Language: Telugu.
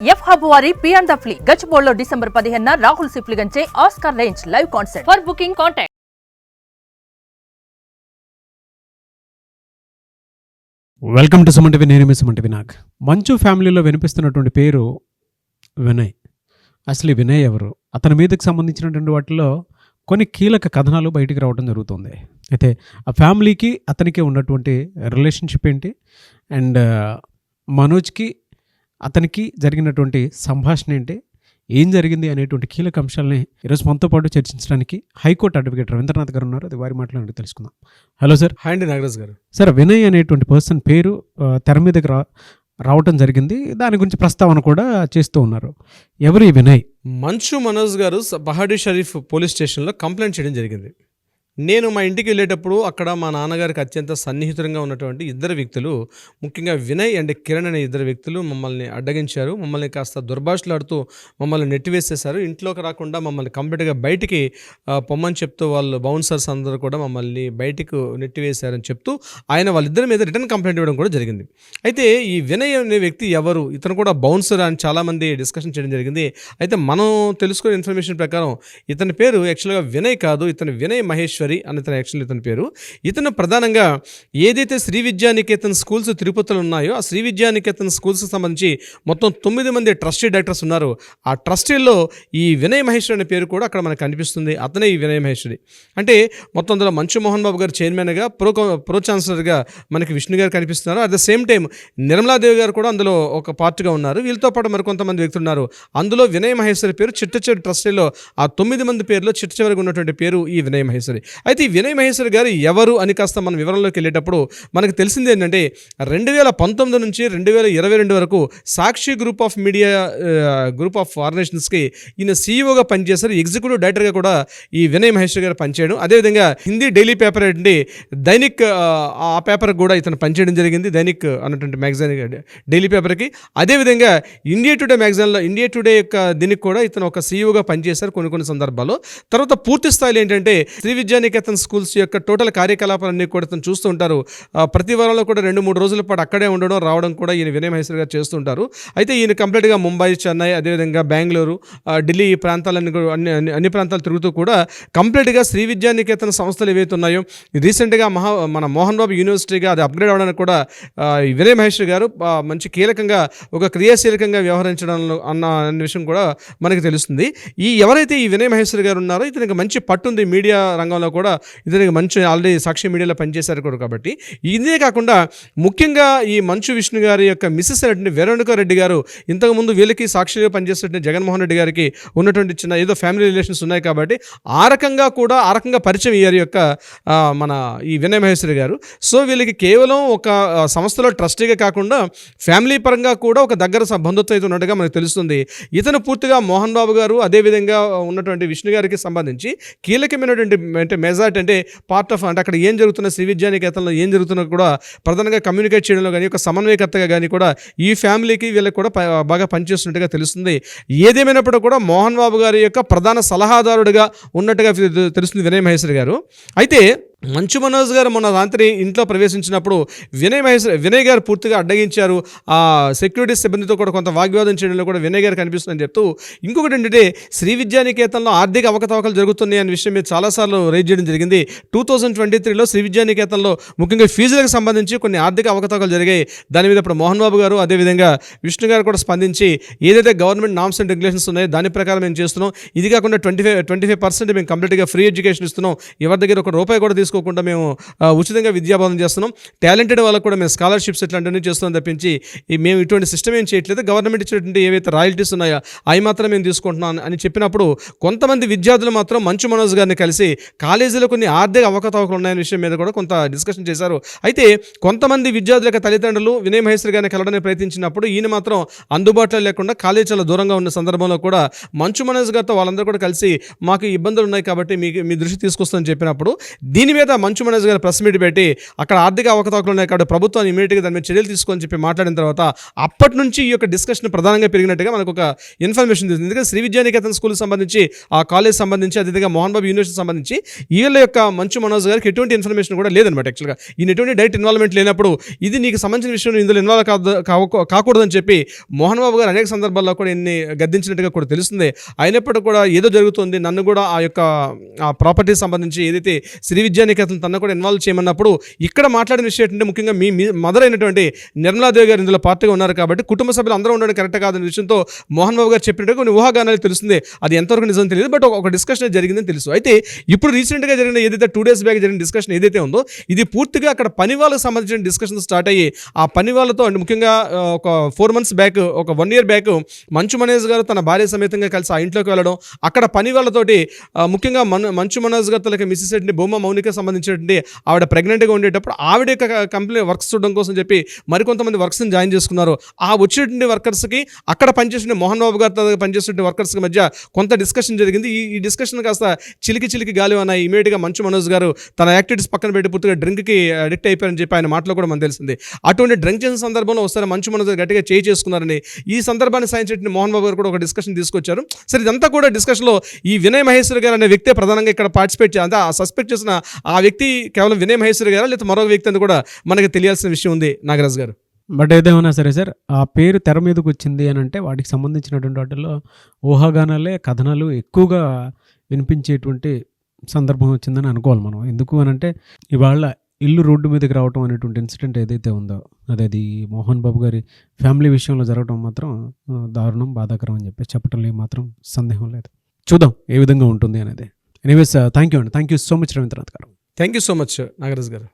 ఎఫ్ హబ్ వారి పియాన్ ద ఫ్లీ గచ్చిబౌలిలో డిసెంబర్ 15న రాహుల్ సిప్లిగంచే Oscar range live concert. For booking contact. Welcome to Suman TV. నేను మీ సుమన్ టీవీ. నాకు మంచు ఫ్యామిలీలో వినిపిస్తున్నటువంటి పేరు వినయ్. అసలు ఈ వినయ్ ఎవరు? అతని మీదకి సంబంధించినటువంటి వాటిలో కొన్ని కీలక కథనాలు బయటికి రావడం జరుగుతుంది. అయితే ఆ ఫ్యామిలీకి అతనికి ఉన్నటువంటి రిలేషన్షిప్ ఏంటి, అండ్ మనోజ్కి అతనికి జరిగినటువంటి సంభాషణ ఏంటి, ఏం జరిగింది అనేటువంటి కీలక అంశాలని ఈరోజు మనతో పాటు చర్చించడానికి హైకోర్టు అడ్వకేట్ రవీంద్రనాథ్ గారు ఉన్నారు. అది వారి మాటలు తెలుసుకుందాం. Hello sir. హాయ్ అండి నాగరాజ్ గారు. సార్, వినయ్ అనేటువంటి పర్సన్ పేరు తెర మీదకి రావటం జరిగింది. దాని గురించి ప్రస్తావన కూడా చేస్తూ ఉన్నారు. ఎవరు ఈ వినయ్? మంచు మనోజ్ గారు పహాడీ షరీఫ్ పోలీస్ స్టేషన్లో కంప్లైంట్ చేయడం జరిగింది. నేను మా ఇంటికి వెళ్ళేటప్పుడు అక్కడ మా నాన్నగారికి అత్యంత సన్నిహితంగా ఉన్నటువంటి ఇద్దరు వ్యక్తులు, ముఖ్యంగా వినయ్ అండ్ కిరణ్ అనే ఇద్దరు వ్యక్తులు మమ్మల్ని అడ్డగించారు. మమ్మల్ని కాస్త దుర్భాషలాడుతూ మమ్మల్ని నెట్టివేసేశారు. ఇంట్లోకి రాకుండా మమ్మల్ని కంప్లీట్గా బయటికి పొమ్మని చెప్తూ వాళ్ళు బౌన్సర్స్ అందరూ కూడా మమ్మల్ని బయటకు నెట్టివేశారని చెప్తూ ఆయన వాళ్ళిద్దరి మీద రిటర్న్ కంప్లైంట్ ఇవ్వడం కూడా జరిగింది. అయితే ఈ వినయ్ అనే వ్యక్తి ఎవరు? ఇతను కూడా బౌన్సర్ అని చాలామంది డిస్కషన్ చేయడం జరిగింది. అయితే మనం తెలుసుకునే ఇన్ఫర్మేషన్ ప్రకారం ఇతని పేరు యాక్చువల్గా వినయ్ కాదు, ఇతను వినయ్ మహేశ్వరి అని ఇతని పేరు. ఇతను ప్రధానంగా ఏదైతే శ్రీ విద్యానికేతన్ స్కూల్స్ తిరుపతిలో ఉన్నాయో ఆ శ్రీ విద్యానికేతన్ స్కూల్స్కి సంబంధించి మొత్తం 9 మంది ట్రస్టీ డైరెక్టర్స్ ఉన్నారు. ఆ ట్రస్టీల్లో ఈ వినయ్ మహేశ్వరి అనే పేరు కూడా అక్కడ మనకు కనిపిస్తుంది. అతనే ఈ వినయ్ మహేశ్వరి. అంటే మొత్తం అందులో మంచు మోహన్ బాబు గారు చైర్మన్గా, ప్రో ఛాన్సలర్గా మనకి విష్ణు గారు కనిపిస్తున్నారు. At the same time Nirmala Devi గారు కూడా అందులో ఒక పార్ట్గా ఉన్నారు. వీళ్ళతో పాటు మరికొంతమంది వ్యక్తులు ఉన్నారు. అందులో వినయ్ మహేశ్వరి పేరు చిట్ట చివరి ట్రస్టీలో ఆ 9 మంది పేరులో చిట్ట చివరికి ఉన్నటువంటి పేరు ఈ వినయ్ మహేశ్వరి. అయితే ఈ వినయ్ మహేశ్వరి గారు ఎవరు అని కాస్త మన వివరంలోకి వెళ్ళేటప్పుడు మనకు తెలిసింది ఏంటంటే 2019 నుంచి 2022 వరకు Sakshi group of media group of ఆర్గనైజేషన్స్కి ఈయన సీఈఓగా పనిచేశారు. ఎగ్జిక్యూటివ్ డైరెక్టర్గా కూడా ఈ వినయ్ మహేశ్వరి గారు పనిచేయడం. అదేవిధంగా హిందీ డైలీ పేపర్ ఏంటి దైనిక్, ఆ పేపర్ కూడా ఇతను పనిచేయడం జరిగింది. దైనిక్ అన్నటువంటి మ్యాగజైన్ డైలీ పేపర్కి. అదేవిధంగా ఇండియా టుడే మ్యాగజైన్లో ఇండియా టుడే యొక్క దీనికి కూడా ఇతను ఒక సీఈఓగా పనిచేశారు కొన్ని సందర్భాల్లో. తర్వాత పూర్తి స్థాయిలో ఏంటంటే శ్రీ విద్యానికేతన్ స్కూల్స్ యొక్క టోటల్ కార్యకలాపాలన్నీ కూడా ఇతను చూస్తూ ఉంటారు. ప్రతి వారంలో కూడా 2-3 రోజుల పాటు అక్కడే ఉండడం రావడం కూడా ఈయన వినయ్ మహేశ్వరి గారు చేస్తుంటారు. అయితే ఈయన కంప్లీట్గా ముంబై, చెన్నై, అదేవిధంగా బెంగళూరు, ఢిల్లీ ఈ ప్రాంతాలన్నీ అన్ని ప్రాంతాలు తిరుగుతూ కూడా కంప్లీట్గా శ్రీ విద్యానికేతన్ సంస్థలు ఏవైతే ఉన్నాయో రీసెంట్గా మన మోహన్ బాబు యూనివర్సిటీగా అది అప్గ్రేడ్ అవ్వడానికి కూడా ఈ వినయ్ మహేశ్వరి గారు మంచి కీలకంగా ఒక క్రియాశీలకంగా వ్యవహరించడంలో అన్న విషయం కూడా మనకి తెలుస్తుంది. ఎవరైతే ఈ వినయ్ మహేశ్వరి గారు ఉన్నారో ఇతనికి మంచి పట్టుంది మీడియా రంగంలో కూడా. ఇతనికి మంచి ఆల్రెడీ సాక్షి మీడియాలో పనిచేశారు కూడా. కాబట్టి ఇదే కాకుండా ముఖ్యంగా ఈ మంచు విష్ణు గారి యొక్క మిస్సెస్ అయినటువంటి వెరోనికా రెడ్డి గారు ఇంతకుముందు వీళ్ళకి సాక్షిగా పనిచేసేటువంటి జగన్మోహన్ రెడ్డి గారికి ఉన్నటువంటి చిన్న ఏదో ఫ్యామిలీ రిలేషన్స్ ఉన్నాయి. కాబట్టి ఆ రకంగా పరిచయం అయ్యారు యొక్క మన ఈ వినయ్ మహేశ్వరి గారు. సో వీళ్ళకి కేవలం ఒక సంస్థలో ట్రస్టీగా కాకుండా ఫ్యామిలీ పరంగా కూడా ఒక దగ్గర బంధుత్వం అయితే ఉన్నట్టుగా మనకు తెలుస్తుంది. ఇతను పూర్తిగా మోహన్ బాబు గారు అదేవిధంగా ఉన్నటువంటి విష్ణు గారికి సంబంధించి కీలకమైనటువంటి అంటే మెజార్టీ అంటే పార్ట్ ఆఫ్ అంటే అక్కడ ఏం జరుగుతున్న శ్రీ విద్యానికేతన్లో ఏం జరుగుతున్నా కూడా ప్రధానంగా కమ్యూనికేట్ చేయడంలో కానీ ఒక సమన్వయకర్తగా కానీ కూడా ఈ ఫ్యామిలీకి వీళ్ళకి కూడా బాగా పనిచేస్తున్నట్టుగా తెలుస్తుంది. ఏదేమైనప్పుడు కూడా మోహన్ బాబు గారి యొక్క ప్రధాన సలహాదారుడిగా ఉన్నట్టుగా తెలుస్తుంది వినయ్ మహేశ్వరి గారు. అయితే మంచు మనోజ్ గారు మొన్న రాత్రి ఇంట్లో ప్రవేశించినప్పుడు వినయ్ గారు పూర్తిగా అడ్డగించారు. ఆ సెక్యూరిటీ సిబ్బందితో కూడా కొంత వాగ్వాదం చేయడంలో కూడా వినయ్ గారు కనిపిస్తుందని చెప్తూ, ఇంకొకటి ఏంటంటే శ్రీ విద్యానికేతన్లో ఆర్థిక అవకతవకలు జరుగుతున్నాయి అనే విషయం మీద చాలాసార్లు రైజ్ చేయడం జరిగింది. 2023లో శ్రీ విద్యానికేతన్లో ముఖ్యంగా ఫీజులకు సంబంధించి కొన్ని ఆర్థిక అవకతవకలు జరిగాయి. దాని మీద ఇప్పుడు మోహన్ బాబు గారు అదేవిధంగా విష్ణు గారు కూడా స్పందించి ఏదైతే గవర్నమెంట్ నామ్స్ అండ్ రెగ్యులేషన్స్ ఉన్నాయో దాని ప్రకారం మేము చేస్తున్నాం. ఇది కాకుండా 25% మేము కంప్లీట్గా ఫ్రీ ఎడ్యుకేషన్ ఇస్తున్నాం. ఎవరి దగ్గర ఒక రూపాయి కూడా తీసుకోకుండా మేము ఉచితంగా విద్యాబోధన చేస్తున్నాం. టాలెంటెడ్ వాళ్ళకు కూడా మేము స్కాలర్షిప్స్ ఇట్లాంటివన్నీ చేస్తున్నాం తప్పించి మేము ఇటువంటి సిస్టమ్ ఏం చేయట్లేదు. గవర్నమెంట్ ఇచ్చినటువంటి ఏవైతే రాయల్టీస్ ఉన్నాయో అవి మాత్రం మేము తీసుకుంటున్నాం అని చెప్పినప్పుడు కొంతమంది విద్యార్థులు మాత్రం మంచు మనోజ్ గారిని కలిసి కాలేజీలో కొన్ని ఆర్థిక అవకతవకలు ఉన్నాయనే విషయం మీద కూడా కొంత డిస్కషన్ చేశారు. అయితే కొంతమంది విద్యార్థుల యొక్క తల్లిదండ్రులు వినయ్ మహేశ్వరి గారిని కలవడానికి ప్రయత్నించినప్పుడు ఈయన మాత్రం అందుబాటులో లేకుండా కాలేజీ చాలా దూరంగా ఉన్న సందర్భంలో కూడా మంచు మనోజ్ గారితో వాళ్ళందరూ కూడా కలిసి మాకు ఇబ్బందులు ఉన్నాయి కాబట్టి మీ దృష్టి తీసుకొస్తామని చెప్పినప్పుడు దీని మీద మంచు మనోజ్ గారు ప్రెస్ మీట్ పెట్టి అక్కడ ఆర్థిక అవకతవకలు ఉన్నాయి కాబట్టి ప్రభుత్వాన్ని ఇమీడియట్గా దాని మీద చర్యలు తీసుకోని చెప్పి మాట్లాడిన తర్వాత అప్పటి నుంచి ఈ యొక్క డిస్కషన్ ప్రధానంగా పెరిగినట్టుగా మనకు ఒక ఇన్ఫర్మేషన్ తెలిసింది. ఎందుకంటే శ్రీ విద్యానికేతన్ స్కూల్కి సంబంధించి ఆ కాలేజ్ సంబంధించి అదేవిధంగా మోహన్ బాబు యూనివర్సిటీ సంబంధించి వీళ్ళ యొక్క మంచు మనోజ్ గారికి ఎటువంటి ఇన్ఫర్మేషన్ కూడా లేదనమాట. యాక్చువల్గా ఈయన ఎటువంటి డైరెక్ట్ ఇన్వాల్వ్మెంట్ లేనప్పుడు ఇది నీకు సంబంధించిన విషయం ఇందులో ఇన్వాల్వ్ కాకూడదని చెప్పి మోహన్ బాబు గారు అనేక సందర్భాల్లో కూడా ఎన్ని గద్దించినట్టుగా కూడా తెలుస్తుంది. అయినప్పటికీ కూడా ఏదో జరుగుతుంది, నన్ను కూడా ఆ యొక్క ప్రాపర్టీ సంబంధించి ఏదైతే శ్రీ విద్యానికేతన్ తన కూడా ఇన్వాల్వ్ చేయమన్నప్పుడు ఇక్కడ మాట్లాడిన విషయం ఏంటంటే ముఖ్యంగా మీ మదర్ అయినటువంటి నిర్మలాదేవి గారు ఇందులో పార్టీగా ఉన్నారు కాబట్టి కుటుంబ సభ్యులు అందరూ ఉండడం కరెక్ట్ కాదనే విషయంతో మోహన్ బాబు గారు చెప్పినట్టుగా కొన్ని ఊహాగానాలు తెలుస్తుంది. అది ఎంతవరకు నిజం తెలియదు, బట్ ఒక డిస్కషన్ జరిగిందని తెలుసు. అయితే ఇప్పుడు రీసెంట్గా జరిగిన ఏదైతే 2 days బ్యాక్ జరిగిన డిస్కషన్ ఏదైతే ఉందో ఇది పూర్తిగా అక్కడ పని వాళ్ళకి సంబంధించిన డిస్కషన్ స్టార్ట్ అయ్యి ఆ పని వాళ్ళతో అంటే ముఖ్యంగా ఒక 4 months బ్యాక్, ఒక 1 year బ్యాక్ మంచు మనోజ్ గారు తన భార్య సమేతంగా కలిసి ఆ ఇంట్లోకి వెళ్ళడం, అక్కడ పని వాళ్ళతోటి ముఖ్యంగా మంచు మనోజ్ గారు తనకి మిస్సెస్ ఏంటి బొమ్మ మౌనిక సంబంధించినటువంటి ఆవిడ ప్రెగ్నెంట్గా ఉండేటప్పుడు ఆవిడ యొక్క కంపెనీ వర్క్స్ చూడడం కోసం చెప్పి మరికొంతమంది వర్క్స్ని జాయిన్ చేసుకున్నారు. ఆ వచ్చినటువంటి వర్కర్స్కి అక్కడ పనిచేసిన మోహన్ బాబు గారితో పనిచేస్తున్న వర్కర్స్కి మధ్య కొంత డిస్కషన్ జరిగింది. ఈ డిస్కషన్ కాస్త చిలికి గాలి ఉన్నాయి. ఇమీడియట్గా మంచు మనోజ్ గారు తన యాక్టివిటీస్ పక్కన పెట్టి పూర్తిగా డ్రింక్కి అడిక్ట్ అయిపోయారని చెప్పి ఆయన మాటలో కూడా మనకు తెలిసింది. అటువంటి డ్రింక్ చేసిన సందర్భంలో ఒకసారి మంచు మనోజ్ గారు గట్టిగా చేసుకున్నారని ఈ సందర్భాన్ని సాధించిన మోహన్ బాబు గారు కూడా ఒక డిస్కషన్ తీసుకొచ్చారు. సరే ఇదంతా కూడా డిస్కషన్లో ఈ వినయ్ మహేశ్వరి గారు అనే వ్యక్తే ప్రధానంగా ఇక్కడ పార్టిసిపేట్ అంటే ఆ సస్పెక్ట్ చేసిన ఆ వ్యక్తి కేవలం వినయ్ మహేశ్వరి గారా లేదా మరొక వ్యక్తి అని కూడా మనకి తెలియాల్సిన విషయం ఉంది నాగరాజ్ గారు. బట్ ఏదేమన్నా సరే సార్, ఆ పేరు తెర మీదకి వచ్చింది అని అంటే వాటికి సంబంధించినటువంటి వాటిల్లో ఊహాగానాలే, కథనాలు ఎక్కువగా వినిపించేటువంటి సందర్భం వచ్చిందని అనుకోవాలి మనం. ఎందుకు అని అంటే ఇవాళ ఇల్లు రోడ్డు మీదకి రావటం అనేటువంటి ఇన్సిడెంట్ ఏదైతే ఉందో అది మోహన్ బాబు గారి ఫ్యామిలీ విషయంలో జరగడం మాత్రం దారుణం, బాధాకరం అని చెప్పి చెప్పడంలో మాత్రం సందేహం లేదు. చూద్దాం ఏ విధంగా ఉంటుంది అనేది. ఎనీవేస్ థ్యాంక్ యూ అండి. Thank you so much Ravindranath గారు. Thank you so much Nagaraj గారు.